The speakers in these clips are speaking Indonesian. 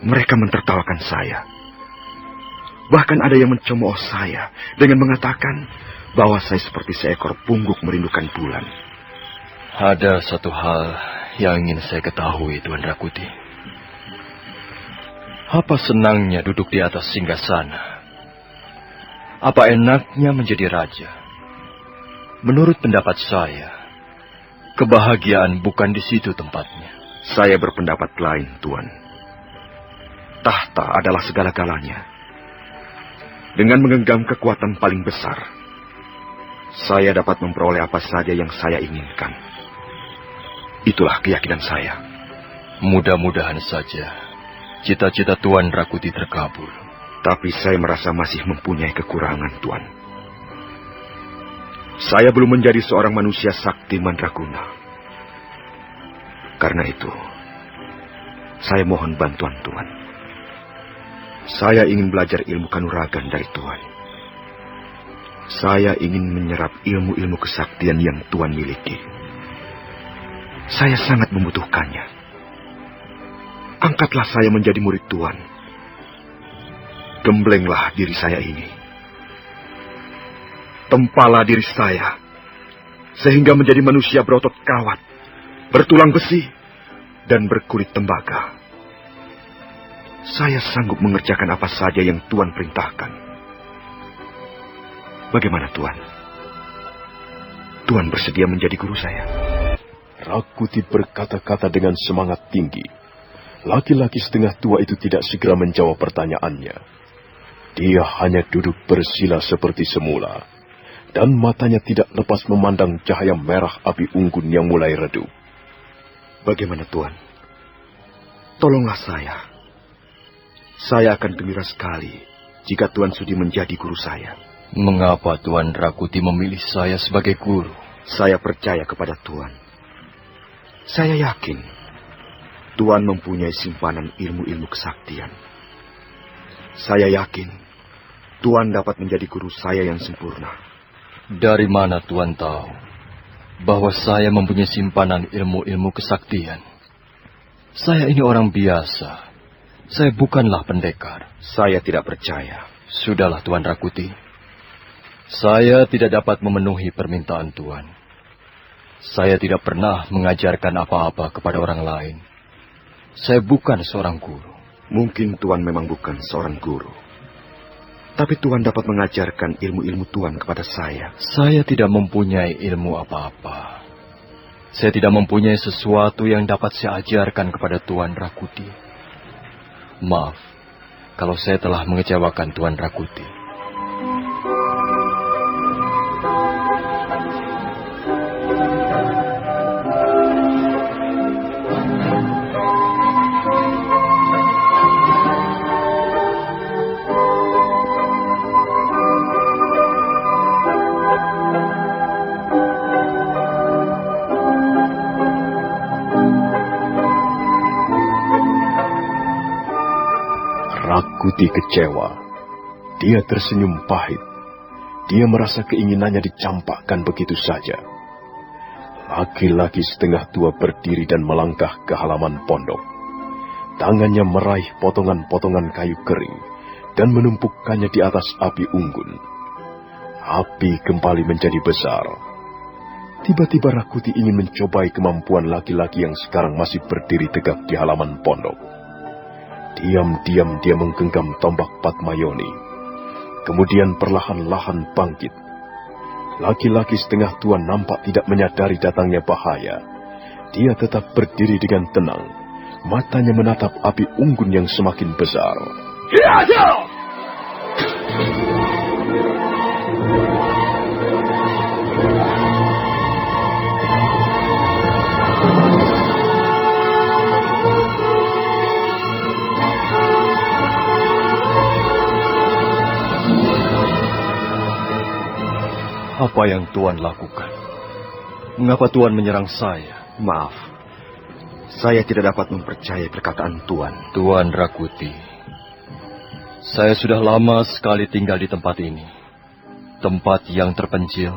Mereka mentertawakan saya. Bahkan ada yang mencemooh saya dengan mengatakan bahwa saya seperti seekor pungguk merindukan bulan. Ada satu hal yang ingin saya ketahui, Tuan Rakuti. Apa senangnya duduk di atas singgasana? Apa enaknya menjadi raja? Menurut pendapat saya, kebahagiaan bukan di situ tempatnya. Saya berpendapat lain, Tuan. Tahta adalah segala-galanya. Dengan menggenggam kekuatan paling besar, saya dapat memperoleh apa saja yang saya inginkan. Itulah keyakinan saya. Mudah-mudahan saja cita-cita Tuan Rakuti terkabul. Tapi saya merasa masih mempunyai kekurangan, Tuan. Saya belum menjadi seorang manusia sakti mandraguna. Karena itu, saya mohon bantuan Tuan. Saya ingin belajar ilmu kanuragan dari Tuan. Saya ingin menyerap ilmu-ilmu kesaktian yang Tuan miliki. Saya sangat membutuhkannya. Angkatlah saya menjadi murid Tuan. Gemblenglah diri saya ini. Tempalah diri saya, sehingga menjadi manusia berotot kawat, bertulang besi, dan berkulit tembaga. Saya sanggup mengerjakan apa saja yang Tuan perintahkan. Bagaimana Tuan? Tuan bersedia menjadi guru saya? Rakuti berkata-kata dengan semangat tinggi. Laki-laki setengah tua itu tidak segera menjawab pertanyaannya. Dia hanya duduk bersila seperti semula, dan matanya tidak lepas memandang cahaya merah api unggun yang mulai redup. Bagaimana Tuan? Tolonglah saya. Saya akan gembira sekali jika Tuan sudi menjadi guru saya. Mengapa Tuan Rakuti memilih saya sebagai guru? Saya percaya kepada Tuan. Saya yakin Tuan mempunyai simpanan ilmu-ilmu kesaktian. Saya yakin Tuan dapat menjadi guru saya yang sempurna. Dari mana Tuan tahu bahwa saya mempunyai simpanan ilmu-ilmu kesaktian? Saya ini orang biasa. Saya bukanlah pendekar. Saya tidak percaya. Sudahlah Tuan Rakuti. Saya tidak dapat memenuhi permintaan Tuan. Saya tidak pernah mengajarkan apa-apa kepada orang lain. Saya bukan seorang guru. Mungkin Tuan memang bukan seorang guru. Tapi Tuan dapat mengajarkan ilmu-ilmu Tuan kepada saya. Saya tidak mempunyai ilmu apa-apa. Saya tidak mempunyai sesuatu yang dapat saya ajarkan kepada Tuan Rakuti. Maaf, kalau saya telah mengecewakan Tuan Rakuti. Rakuti kecewa. Dia tersenyum pahit. Dia merasa keinginannya dicampakkan begitu saja. Laki-laki setengah tua berdiri dan melangkah ke halaman pondok. Tangannya meraih potongan-potongan kayu kering dan menumpukannya di atas api unggun. Api kembali menjadi besar. Tiba-tiba Rakuti ingin mencobai kemampuan laki-laki yang sekarang masih berdiri tegak di halaman pondok. Diam-diam dia menggenggam tombak Padmayoni. Kemudian perlahan-lahan bangkit. Laki-laki setengah tua nampak tidak menyadari datangnya bahaya. Dia tetap berdiri dengan tenang. Matanya menatap api unggun yang semakin besar. Apa yang Tuan lakukan? Mengapa Tuan menyerang saya? Maaf, saya tidak dapat mempercayai perkataan Tuan. Tuan Rakuti, saya sudah lama sekali tinggal di tempat ini. Tempat yang terpencil,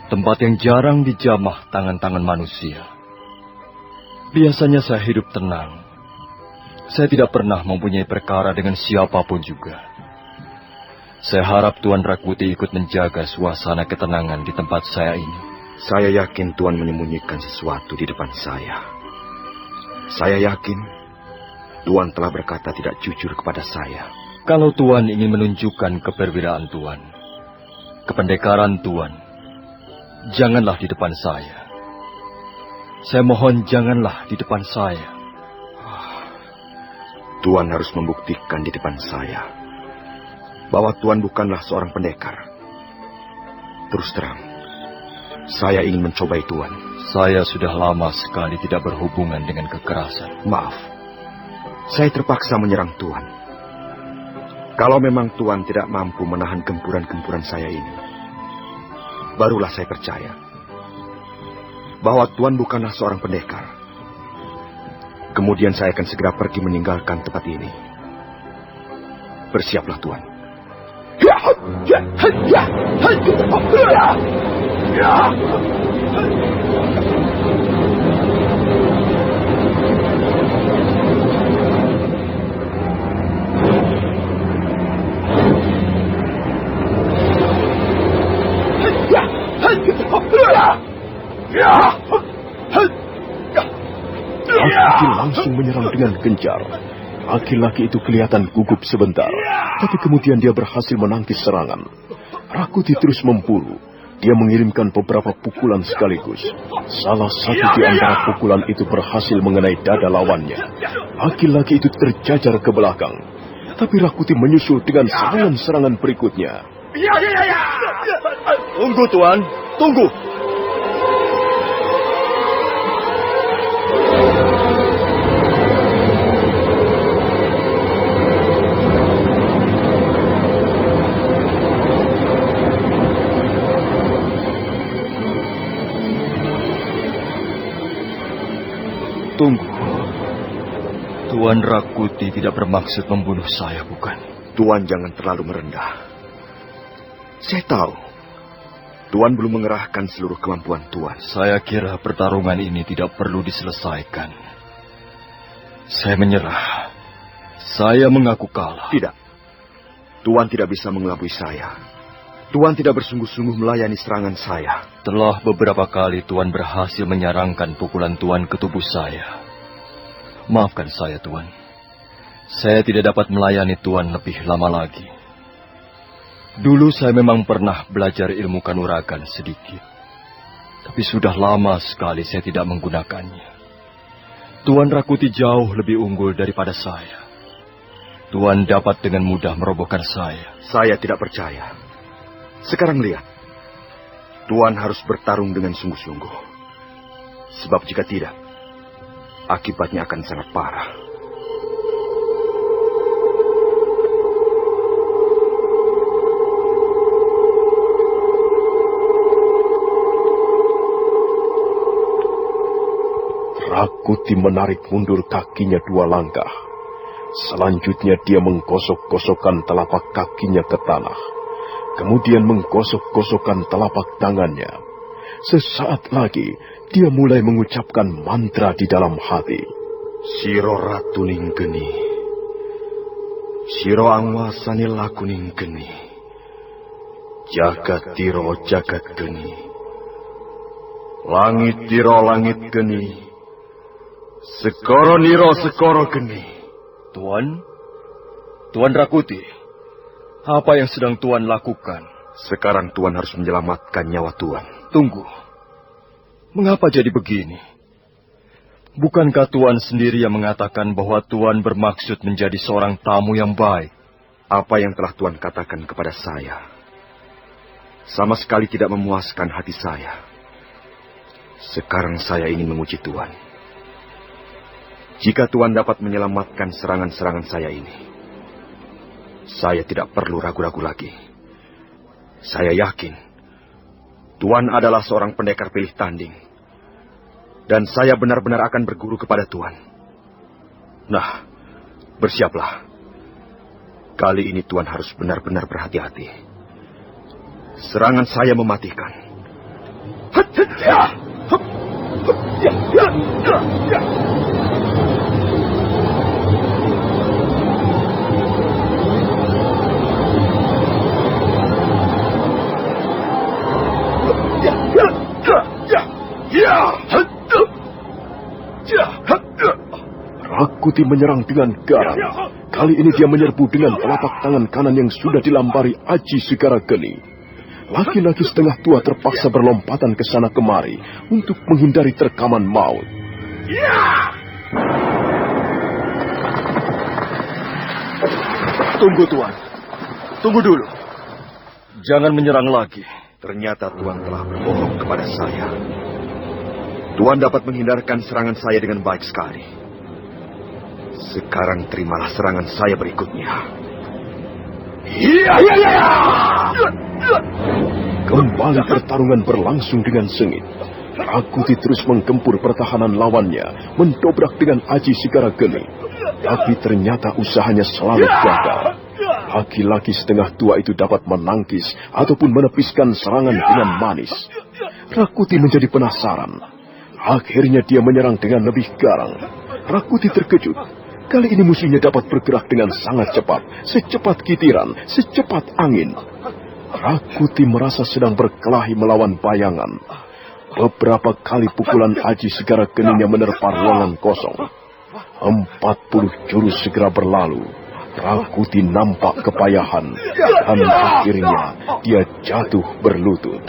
tempat yang jarang dijamah tangan-tangan manusia. Biasanya saya hidup tenang. Saya tidak pernah mempunyai perkara dengan siapapun juga. Saya harap Tuan Rakuti ikut menjaga suasana ketenangan di tempat saya ini. Saya yakin Tuan menyembunyikan sesuatu di depan saya. Saya yakin Tuan telah berkata tidak jujur kepada saya. Kalau Tuan ingin menunjukkan keperwiraan Tuan, kependekaran Tuan, janganlah di depan saya. Saya mohon janganlah di depan saya. Tuan harus membuktikan di depan saya bahwa Tuan bukanlah seorang pendekar. Terus terang, saya ingin mencobai Tuan. Saya sudah lama sekali tidak berhubungan dengan kekerasan. Maaf, saya terpaksa menyerang Tuan. Kalau memang Tuan tidak mampu menahan gempuran-gempuran saya ini, barulah saya percaya bahwa Tuan bukanlah seorang pendekar. Kemudian saya akan segera pergi meninggalkan tempat ini. Bersiaplah, Tuan. Rakuti langsung menyerang dengan gencar. Laki-laki itu kelihatan gugup sebentar, tapi kemudian dia berhasil menangkis serangan. Rakuti terus memburu. Dia mengirimkan beberapa pukulan sekaligus. Salah satu di antara pukulan itu berhasil mengenai dada lawannya. Laki-laki itu terjajar ke belakang. Tapi Rakuti menyusul dengan serangan-serangan berikutnya. Tunggu, Tuan. Tunggu. Tunggu. Tuan Rakuti tidak bermaksud membunuh saya, bukan? Tuan jangan terlalu merendah. Saya tahu Tuan belum mengerahkan seluruh kemampuan Tuan. Saya kira pertarungan ini tidak perlu diselesaikan. Saya menyerah. Saya mengaku kalah. Tidak. Tuan tidak bisa mengelabui saya. Tuan tidak bersungguh-sungguh melayani serangan saya. Telah beberapa kali Tuan berhasil menyarangkan pukulan Tuan ke tubuh saya. Maafkan saya, Tuan. Saya tidak dapat melayani Tuan lebih lama lagi. Dulu saya memang pernah belajar ilmu kanuragan sedikit. Tapi sudah lama sekali saya tidak menggunakannya. Tuan Rakuti jauh lebih unggul daripada saya. Tuan dapat dengan mudah merobohkan saya. Saya tidak percaya. Sekarang lihat. Tuan harus bertarung dengan sungguh-sungguh. Sebab jika tidak, akibatnya akan sangat parah. Rakuti menarik mundur kakinya 2 langkah. Selanjutnya dia menggosok-gosokkan telapak kakinya ke tanah. Kemudian menggosok-gosokkan telapak tangannya. Sesaat lagi, dia mulai mengucapkan mantra di dalam hati. Siro ratuning geni. Siro angwasani lakuning geni. Jagat tiro jagat geni. Langit tiro langit geni. Sekoro niro sekoro geni. Tuan Rakuti. Apa yang sedang Tuan lakukan? Sekarang Tuan harus menyelamatkan nyawa Tuan. Tunggu. Mengapa jadi begini? Bukankah Tuan sendiri yang mengatakan bahwa Tuan bermaksud menjadi seorang tamu yang baik? Apa yang telah Tuan katakan kepada saya sama sekali tidak memuaskan hati saya. Sekarang saya ingin menguji Tuan. Jika Tuan dapat menyelamatkan serangan-serangan saya ini, saya tidak perlu ragu-ragu lagi. Saya yakin Tuan adalah seorang pendekar pilih tanding. Dan saya benar-benar akan berguru kepada Tuan. Nah, bersiaplah. Kali ini Tuan harus benar-benar berhati-hati. Serangan saya mematikan. Rakuti menyerang dengan garang. Kali ini dia menyerbu dengan telapak tangan kanan yang sudah dilampari Aji Segara Geni. Laki-laki setengah tua terpaksa berlompatan ke sana kemari untuk menghindari terkaman maut. Tunggu, Tuan. Tunggu dulu. Jangan menyerang lagi. Ternyata Tuan telah berbohong kepada saya. Tuan dapat menghindarkan serangan saya dengan baik sekali. Sekarang terimalah serangan saya berikutnya. Kembali pertarungan berlangsung dengan sengit. Rakuti terus menggempur pertahanan lawannya, mendobrak dengan Aji Segara Geni. Tapi ternyata usahanya selalu gagal. Laki-laki setengah tua itu dapat menangkis ataupun menepiskan serangan dengan manis. Rakuti menjadi penasaran. Akhirnya dia menyerang dengan lebih garang. Rakuti terkejut. Kali ini musuhnya dapat bergerak dengan sangat cepat, secepat kitiran, secepat angin. Rakuti merasa sedang berkelahi melawan bayangan. Beberapa kali pukulan Aji Segara Geninya menerpa ruangan kosong. 40 jurus segera berlalu. Rakuti nampak kepayahan, dan akhirnya dia jatuh berlutut.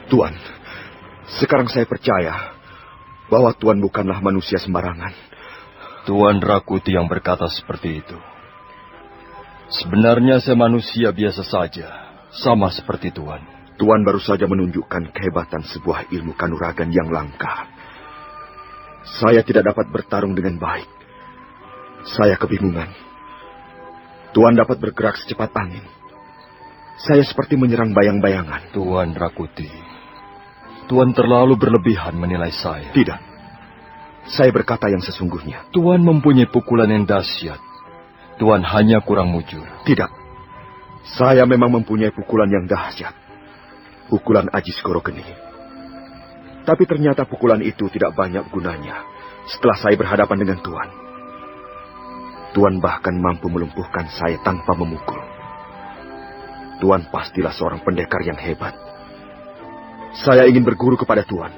Tuan, sekarang saya percaya bahwa Tuan bukanlah manusia sembarangan. Tuan Rakuti yang berkata seperti itu. Sebenarnya saya manusia biasa saja, sama seperti Tuan. Tuan baru saja menunjukkan kehebatan sebuah ilmu kanuragan yang langka. Saya tidak dapat bertarung dengan baik. Saya kebingungan. Tuan dapat bergerak secepat angin. Saya seperti menyerang bayang-bayangan. Tuan Rakuti, Tuan terlalu berlebihan menilai saya. Tidak. Saya berkata yang sesungguhnya. Tuan mempunyai pukulan yang dahsyat. Tuan hanya kurang mujur. Tidak. Saya memang mempunyai pukulan yang dahsyat. Pukulan Aji Segara Geni. Tapi ternyata pukulan itu tidak banyak gunanya setelah saya berhadapan dengan Tuan. Tuan bahkan mampu melumpuhkan saya tanpa memukul. Tuan pastilah seorang pendekar yang hebat. Saya ingin berguru kepada Tuan.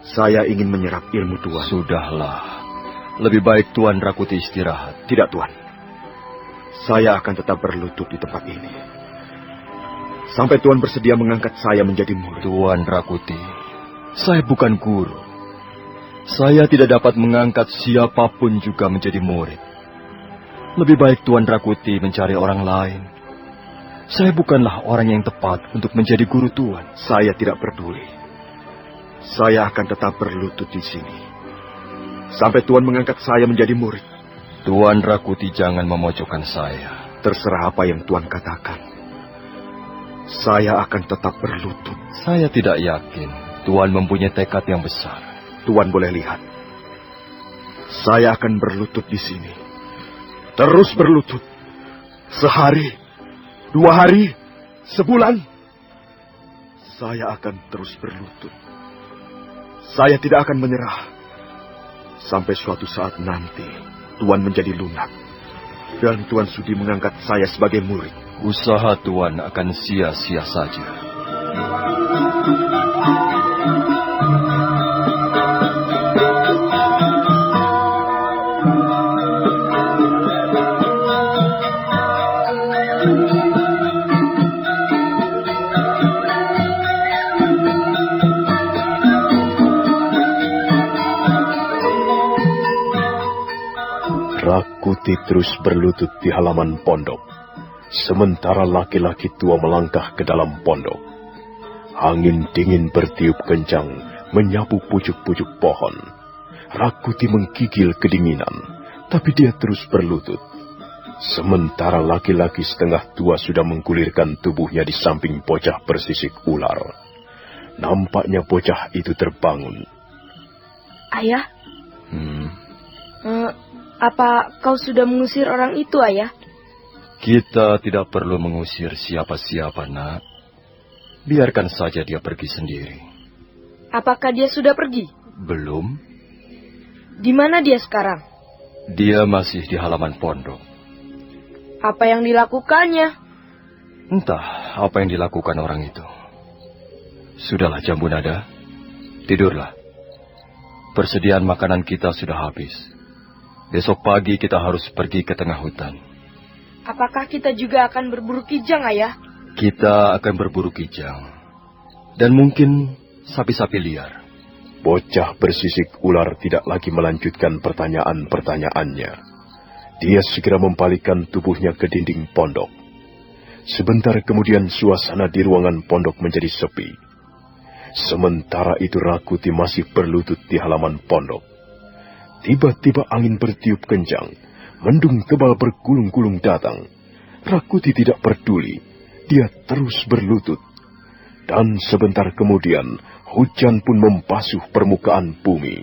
Saya ingin menyerap ilmu Tuan. Sudahlah. Lebih baik Tuan Rakuti istirahat. Tidak, Tuan. Saya akan tetap berlutut di tempat ini. Sampai Tuan bersedia mengangkat saya menjadi murid. Tuan Rakuti, saya bukan guru. Saya tidak dapat mengangkat siapapun juga menjadi murid. Lebih baik Tuan Rakuti mencari orang lain. Saya bukanlah orang yang tepat untuk menjadi guru Tuan. Saya tidak peduli. Saya akan tetap berlutut di sini sampai Tuan mengangkat saya menjadi murid. Tuan Rakuti jangan memojokkan saya. Terserah apa yang Tuan katakan. Saya akan tetap berlutut. Saya tidak yakin Tuan mempunyai tekad yang besar. Tuan boleh lihat. Saya akan berlutut di sini. Terus berlutut. Sehari, 2 hari, sebulan. Saya akan terus berlutut. Saya tidak akan menyerah. Sampai suatu saat nanti Tuan menjadi lunak. Dan Tuan sudi mengangkat saya sebagai murid. Usaha Tuan akan sia-sia saja. Rakuti terus berlutut di halaman pondok, sementara laki-laki tua melangkah ke dalam pondok. Angin dingin bertiup kencang, menyapu pucuk-pucuk pohon. Rakuti menggigil kedinginan, tapi dia terus berlutut. Sementara laki-laki setengah tua sudah menggulirkan tubuhnya di samping bocah bersisik ular. Nampaknya bocah itu terbangun. Ayah? Apa kau sudah mengusir orang itu, Ayah? Kita tidak perlu mengusir siapa-siapa, Nak. Biarkan saja dia pergi sendiri. Apakah dia sudah pergi? Belum. Di mana dia sekarang? Dia masih di halaman pondok. Apa yang dilakukannya? Entah apa yang dilakukan orang itu. Sudahlah Jambu Nada, tidurlah. Persediaan makanan kita sudah habis. Besok pagi kita harus pergi ke tengah hutan. Apakah kita juga akan berburu kijang, Ayah? Kita akan berburu kijang. Dan mungkin sapi-sapi liar. Bocah bersisik ular tidak lagi melanjutkan pertanyaan-pertanyaannya. Dia segera membalikkan tubuhnya ke dinding pondok. Sebentar kemudian suasana di ruangan pondok menjadi sepi. Sementara itu Rakuti masih berlutut di halaman pondok. Tiba-tiba angin bertiup kencang, mendung tebal bergulung-gulung datang. Rakuti tidak peduli, dia terus berlutut. Dan sebentar kemudian hujan pun membasuh permukaan bumi.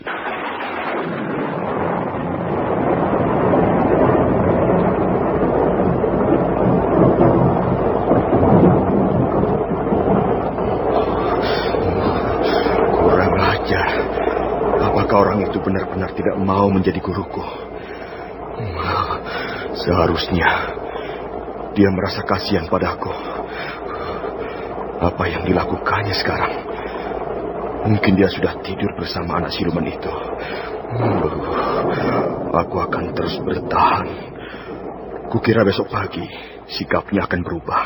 Orang itu benar-benar tidak mau menjadi guruku. Seharusnya dia merasa kasihan padaku. Apa yang dilakukannya sekarang? Mungkin dia sudah tidur bersama anak siluman itu. Aku akan terus bertahan. Kukira besok pagi sikapnya akan berubah.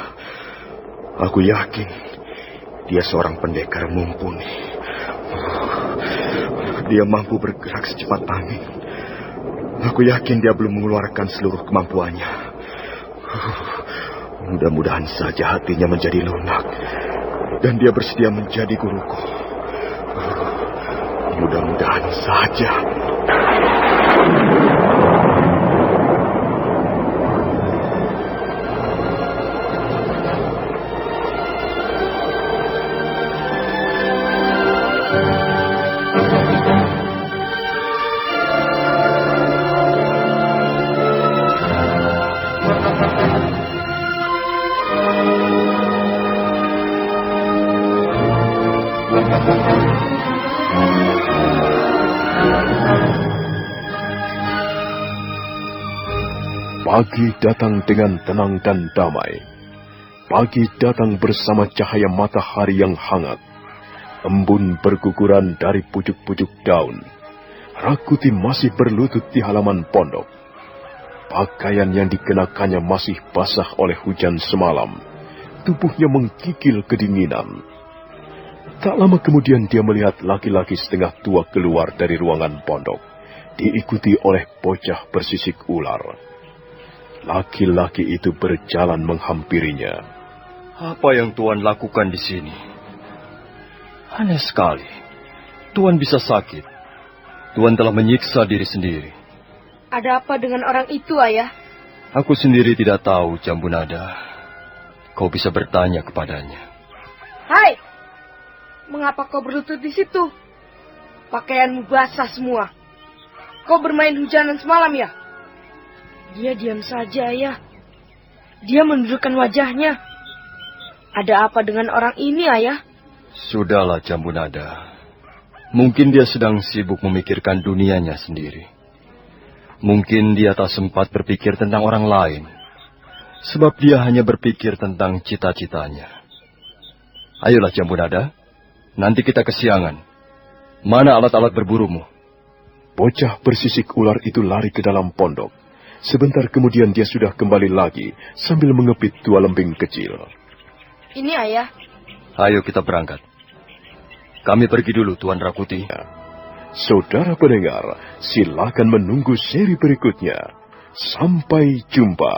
Aku yakin dia seorang pendekar mumpuni. Dia mampu bergerak secepat angin. Aku yakin dia belum mengeluarkan seluruh kemampuannya. Mudah-mudahan saja hatinya menjadi lunak. Dan dia bersedia menjadi guruku. Mudah-mudahan saja. Pagi datang dengan tenang dan damai. Pagi datang bersama cahaya matahari yang hangat. Embun berguguran dari pucuk-pucuk daun. Rakuti masih berlutut di halaman pondok. Pakaian yang dikenakannya masih basah oleh hujan semalam. Tubuhnya menggigil kedinginan. Tak lama kemudian dia melihat laki-laki setengah tua keluar dari ruangan pondok, diikuti oleh bocah bersisik ular. Laki-laki itu berjalan menghampirinya. Apa yang Tuan lakukan di sini? Aneh sekali. Tuan bisa sakit. Tuan telah menyiksa diri sendiri. Ada apa dengan orang itu, Ayah? Aku sendiri tidak tahu, Jambu Nada. Kau bisa bertanya kepadanya. Hai! Mengapa kau berlutut di situ? Pakaianmu basah semua. Kau bermain hujanan semalam ya? Dia diam saja, Ayah. Dia menundukkan wajahnya. Ada apa dengan orang ini, Ayah? Sudahlah, Jambu Nada. Mungkin dia sedang sibuk memikirkan dunianya sendiri. Mungkin dia tak sempat berpikir tentang orang lain. Sebab dia hanya berpikir tentang cita-citanya. Ayolah, Jambu Nada. Nanti kita kesiangan. Mana alat-alat berburumu? Bocah bersisik ular itu lari ke dalam pondok. Sebentar kemudian dia sudah kembali lagi sambil mengepit dua lembing kecil. Ini, Ayah. Ayo kita berangkat. Kami pergi dulu, Tuan Rakuti. Saudara pendengar, silakan menunggu seri berikutnya. Sampai jumpa.